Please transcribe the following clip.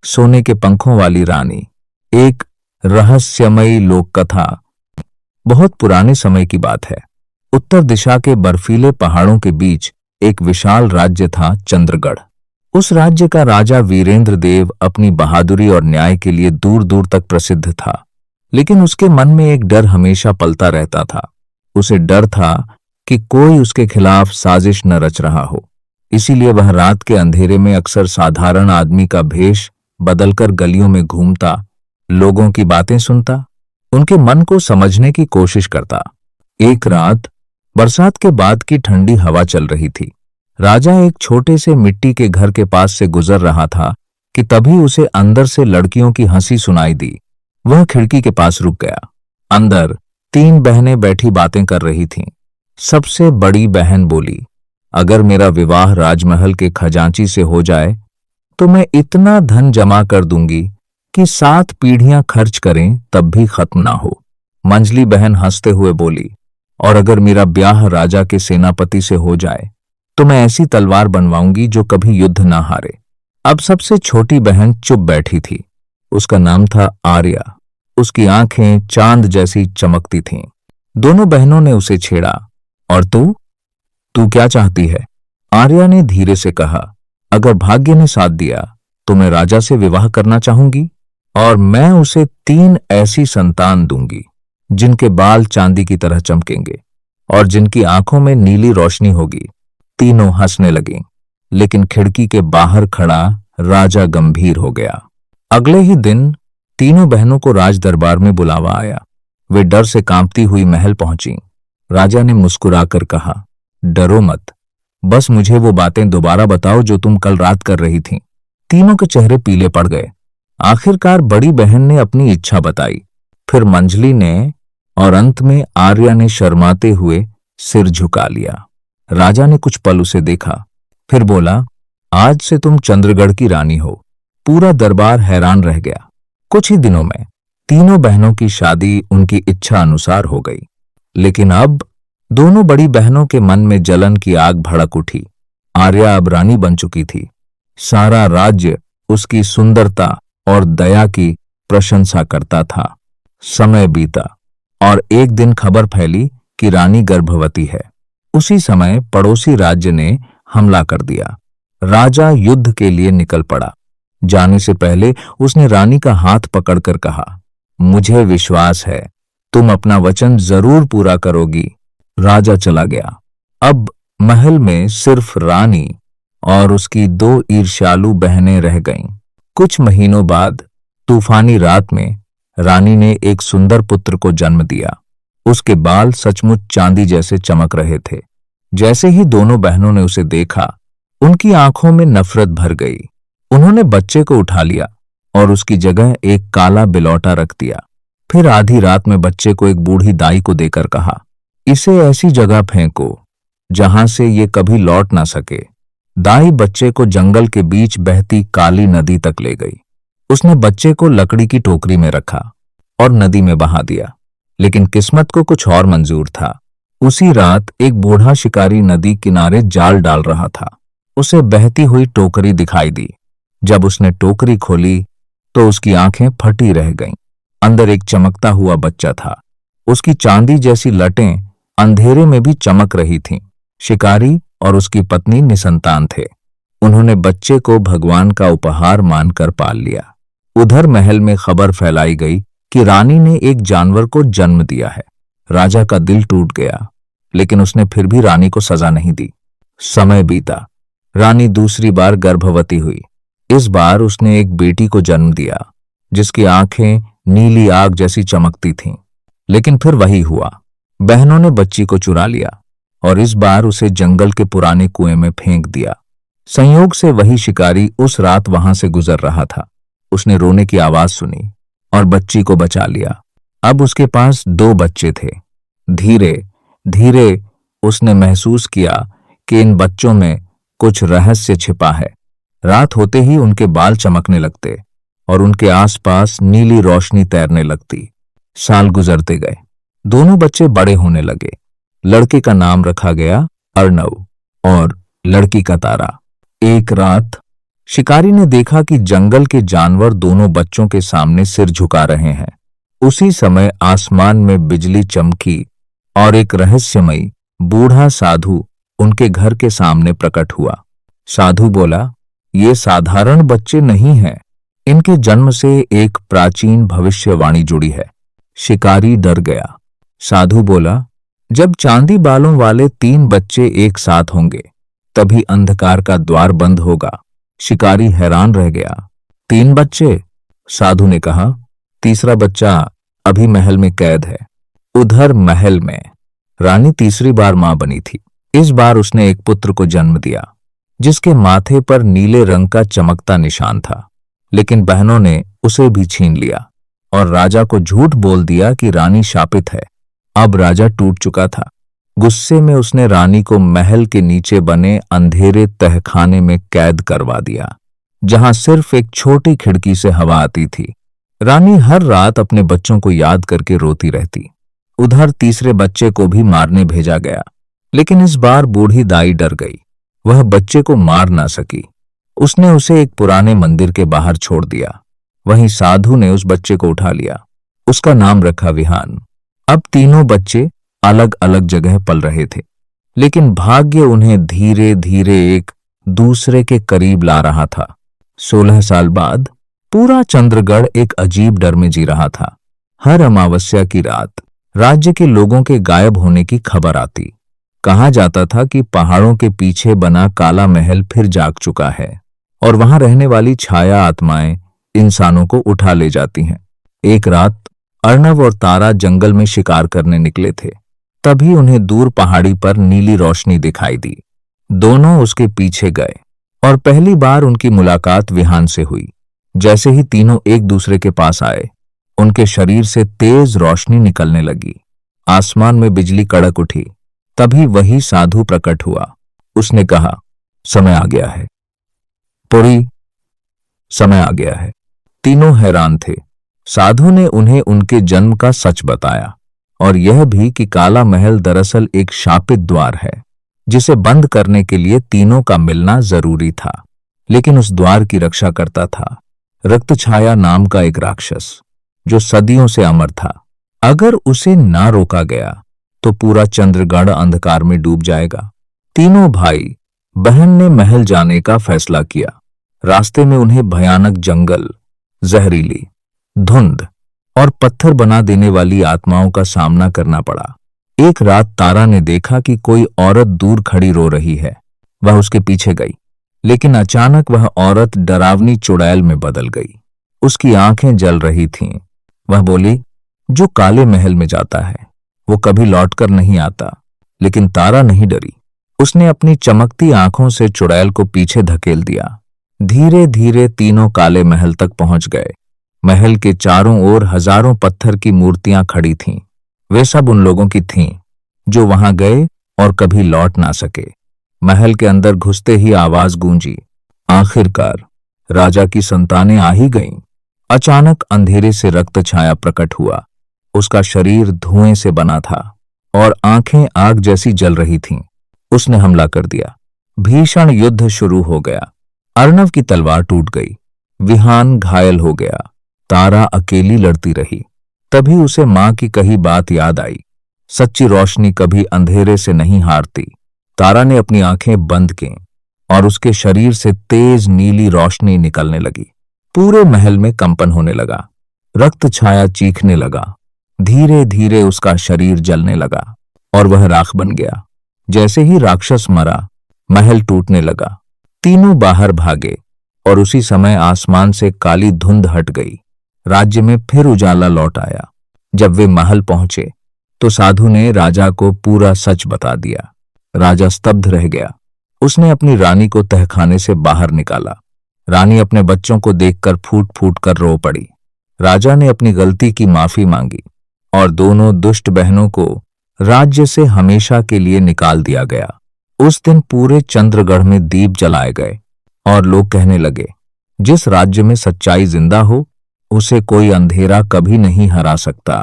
सोने के पंखों वाली रानी। एक रहस्यमयी लोक कथा। बहुत पुराने समय की बात है। उत्तर दिशा के बर्फीले पहाड़ों के बीच एक विशाल राज्य था, चंद्रगढ़। उस राज्य का राजा वीरेंद्र देव अपनी बहादुरी और न्याय के लिए दूर दूर तक प्रसिद्ध था। लेकिन उसके मन में एक डर हमेशा पलता रहता था। उसे डर था कि कोई उसके खिलाफ साजिश न रच रहा हो। इसीलिए वह रात के अंधेरे में अक्सर साधारण आदमी का भेष बदलकर गलियों में घूमता, लोगों की बातें सुनता, उनके मन को समझने की कोशिश करता। एक रात बरसात के बाद की ठंडी हवा चल रही थी। राजा एक छोटे से मिट्टी के घर के पास से गुजर रहा था कि तभी उसे अंदर से लड़कियों की हंसी सुनाई दी। वह खिड़की के पास रुक गया। अंदर 3 बहनें बैठी बातें कर रही थीं। सबसे बड़ी बहन बोली, अगर मेरा विवाह राजमहल के खजांची से हो जाए तो मैं इतना धन जमा कर दूंगी कि 7 पीढ़ियां खर्च करें तब भी खत्म ना हो। मंझली बहन हंसते हुए बोली, और अगर मेरा ब्याह राजा के सेनापति से हो जाए तो मैं ऐसी तलवार बनवाऊंगी जो कभी युद्ध ना हारे। अब सबसे छोटी बहन चुप बैठी थी। उसका नाम था आर्या। उसकी आंखें चांद जैसी चमकती थीं। दोनों बहनों ने उसे छेड़ा, और तू क्या चाहती है? आर्या ने धीरे से कहा, अगर भाग्य ने साथ दिया तो मैं राजा से विवाह करना चाहूंगी, और मैं उसे 3 ऐसी संतान दूंगी जिनके बाल चांदी की तरह चमकेंगे और जिनकी आंखों में नीली रोशनी होगी। तीनों हंसने लगीं, लेकिन खिड़की के बाहर खड़ा राजा गंभीर हो गया। अगले ही दिन तीनों बहनों को राज दरबार में बुलावा आया। वे डर से कांपती हुई महल पहुंची। राजा ने मुस्कुराकर कहा, डरो मत, बस मुझे वो बातें दोबारा बताओ जो तुम कल रात कर रही थीं। तीनों के चेहरे पीले पड़ गए। आखिरकार बड़ी बहन ने अपनी इच्छा बताई, फिर मंझली ने, और अंत में आर्या ने शर्माते हुए सिर झुका लिया। राजा ने कुछ पल उसे देखा, फिर बोला, आज से तुम चंद्रगढ़ की रानी हो। पूरा दरबार हैरान रह गया। कुछ ही दिनों में तीनों बहनों की शादी उनकी इच्छा अनुसार हो गई। लेकिन अब दोनों बड़ी बहनों के मन में जलन की आग भड़क उठी। आर्या अब रानी बन चुकी थी। सारा राज्य उसकी सुंदरता और दया की प्रशंसा करता था। समय बीता और एक दिन खबर फैली कि रानी गर्भवती है। उसी समय पड़ोसी राज्य ने हमला कर दिया। राजा युद्ध के लिए निकल पड़ा। जाने से पहले उसने रानी का हाथ पकड़कर कहा, मुझे विश्वास है तुम अपना वचन जरूर पूरा करोगी। राजा चला गया। अब महल में सिर्फ रानी और उसकी 2 ईर्ष्यालु बहनें रह गईं। कुछ महीनों बाद तूफानी रात में रानी ने एक सुंदर पुत्र को जन्म दिया। उसके बाल सचमुच चांदी जैसे चमक रहे थे। जैसे ही दोनों बहनों ने उसे देखा, उनकी आंखों में नफरत भर गई। उन्होंने बच्चे को उठा लिया और उसकी जगह एक काला बिलौटा रख दिया। फिर आधी रात में बच्चे को एक बूढ़ी दाई को देकर कहा, इसे ऐसी जगह फेंको जहां से ये कभी लौट ना सके। दाई बच्चे को जंगल के बीच बहती काली नदी तक ले गई। उसने बच्चे को लकड़ी की टोकरी में रखा और नदी में बहा दिया। लेकिन किस्मत को कुछ और मंजूर था। उसी रात एक बूढ़ा शिकारी नदी किनारे जाल डाल रहा था। उसे बहती हुई टोकरी दिखाई दी। जब उसने टोकरी खोली तो उसकी आंखें फटी रह गईं। अंदर एक चमकता हुआ बच्चा था। उसकी चांदी जैसी लटें अंधेरे में भी चमक रही थीं। शिकारी और उसकी पत्नी निसंतान थे। उन्होंने बच्चे को भगवान का उपहार मानकर पाल लिया। उधर महल में खबर फैलाई गई कि रानी ने एक जानवर को जन्म दिया है। राजा का दिल टूट गया, लेकिन उसने फिर भी रानी को सजा नहीं दी। समय बीता। रानी दूसरी बार गर्भवती हुई। इस बार उसने एक बेटी को जन्म दिया, जिसकी आंखें नीली आग जैसी चमकती थीं। लेकिन फिर वही हुआ। बहनों ने बच्ची को चुरा लिया और इस बार उसे जंगल के पुराने कुएं में फेंक दिया। संयोग से वही शिकारी उस रात वहां से गुजर रहा था। उसने रोने की आवाज सुनी और बच्ची को बचा लिया। अब उसके पास 2 बच्चे थे। धीरे धीरे उसने महसूस किया कि इन बच्चों में कुछ रहस्य छिपा है। रात होते ही उनके बाल चमकने लगते और उनके आसपास नीली रोशनी तैरने लगती। साल गुजरते गए। दोनों बच्चे बड़े होने लगे। लड़के का नाम रखा गया अर्णव और लड़की का तारा। एक रात शिकारी ने देखा कि जंगल के जानवर दोनों बच्चों के सामने सिर झुका रहे हैं। उसी समय आसमान में बिजली चमकी और एक रहस्यमयी बूढ़ा साधु उनके घर के सामने प्रकट हुआ। साधु बोला, ये साधारण बच्चे नहीं हैं, इनके जन्म से एक प्राचीन भविष्यवाणी जुड़ी है। शिकारी डर गया। साधु बोला, जब चांदी बालों वाले 3 बच्चे एक साथ होंगे तभी अंधकार का द्वार बंद होगा। शिकारी हैरान रह गया। 3 बच्चे? साधु ने कहा, तीसरा बच्चा अभी महल में कैद है। उधर महल में रानी तीसरी बार मां बनी थी। इस बार उसने एक पुत्र को जन्म दिया जिसके माथे पर नीले रंग का चमकता निशान था, लेकिन बहनों ने उसे भी छीन लिया और राजा को झूठ बोल दिया कि रानी शापित है। अब राजा टूट चुका था। गुस्से में उसने रानी को महल के नीचे बने अंधेरे तहखाने में कैद करवा दिया, जहां सिर्फ एक छोटी खिड़की से हवा आती थी। रानी हर रात अपने बच्चों को याद करके रोती रहती। उधर तीसरे बच्चे को भी मारने भेजा गया, लेकिन इस बार बूढ़ी दाई डर गई। वह बच्चे को मार ना सकी। उसने उसे एक पुराने मंदिर के बाहर छोड़ दिया। वहीं साधु ने उस बच्चे को उठा लिया। उसका नाम रखा विहान। अब तीनों बच्चे अलग अलग जगह पल रहे थे, लेकिन भाग्य उन्हें धीरे धीरे एक दूसरे के करीब ला रहा था। 16 साल बाद पूरा चंद्रगढ़ एक अजीब डर में जी रहा था। हर अमावस्या की रात राज्य के लोगों के गायब होने की खबर आती। कहा जाता था कि पहाड़ों के पीछे बना काला महल फिर जाग चुका है और वहां रहने वाली छाया आत्माएं इंसानों को उठा ले जाती हैं। एक रात अर्णव और तारा जंगल में शिकार करने निकले थे। तभी उन्हें दूर पहाड़ी पर नीली रोशनी दिखाई दी। दोनों उसके पीछे गए और पहली बार उनकी मुलाकात विहान से हुई। जैसे ही तीनों एक दूसरे के पास आए, उनके शरीर से तेज रोशनी निकलने लगी। आसमान में बिजली कड़क उठी। तभी वही साधु प्रकट हुआ। उसने कहा, समय आ गया है पुरी, समय आ गया है। तीनों हैरान थे। साधु ने उन्हें उनके जन्म का सच बताया और यह भी कि काला महल दरअसल एक शापित द्वार है जिसे बंद करने के लिए तीनों का मिलना जरूरी था। लेकिन उस द्वार की रक्षा करता था रक्तछाया नाम का एक राक्षस जो सदियों से अमर था। अगर उसे ना रोका गया तो पूरा चंद्रगढ़ अंधकार में डूब जाएगा। तीनों भाई बहन ने महल जाने का फैसला किया। रास्ते में उन्हें भयानक जंगल, जहरीली धुंध और पत्थर बना देने वाली आत्माओं का सामना करना पड़ा। एक रात तारा ने देखा कि कोई औरत दूर खड़ी रो रही है। वह उसके पीछे गई, लेकिन अचानक वह औरत डरावनी चुड़ैल में बदल गई। उसकी आंखें जल रही थीं। वह बोली, जो काले महल में जाता है वो कभी लौटकर नहीं आता। लेकिन तारा नहीं डरी। उसने अपनी चमकती आंखों से चुड़ैल को पीछे धकेल दिया। धीरे धीरे तीनों काले महल तक पहुंच गए। महल के चारों ओर हजारों पत्थर की मूर्तियां खड़ी थीं। वे सब उन लोगों की थीं जो वहां गए और कभी लौट ना सके। महल के अंदर घुसते ही आवाज गूंजी, आखिरकार राजा की संतानें आ ही गईं। अचानक अंधेरे से रक्त छाया प्रकट हुआ। उसका शरीर धुएं से बना था और आंखें आग जैसी जल रही थीं। उसने हमला कर दिया। भीषण युद्ध शुरू हो गया। अर्णव की तलवार टूट गई। विहान घायल हो गया। तारा अकेली लड़ती रही। तभी उसे मां की कही बात याद आई, सच्ची रोशनी कभी अंधेरे से नहीं हारती। तारा ने अपनी आंखें बंद की और उसके शरीर से तेज नीली रोशनी निकलने लगी। पूरे महल में कंपन होने लगा। रक्त छाया चीखने लगा। धीरे धीरे उसका शरीर जलने लगा और वह राख बन गया। जैसे ही राक्षस मरा, महल टूटने लगा। तीनों बाहर भागे और उसी समय आसमान से काली धुंध हट गई। राज्य में फिर उजाला लौट आया। जब वे महल पहुंचे तो साधु ने राजा को पूरा सच बता दिया। राजा स्तब्ध रह गया। उसने अपनी रानी को तहखाने से बाहर निकाला। रानी अपने बच्चों को देखकर फूट फूट कर रो पड़ी। राजा ने अपनी गलती की माफी मांगी और दोनों दुष्ट बहनों को राज्य से हमेशा के लिए निकाल दिया गया। उस दिन पूरे चंद्रगढ़ में दीप जलाए गए और लोग कहने लगे, जिस राज्य में सच्चाई जिंदा हो उसे कोई अंधेरा कभी नहीं हरा सकता।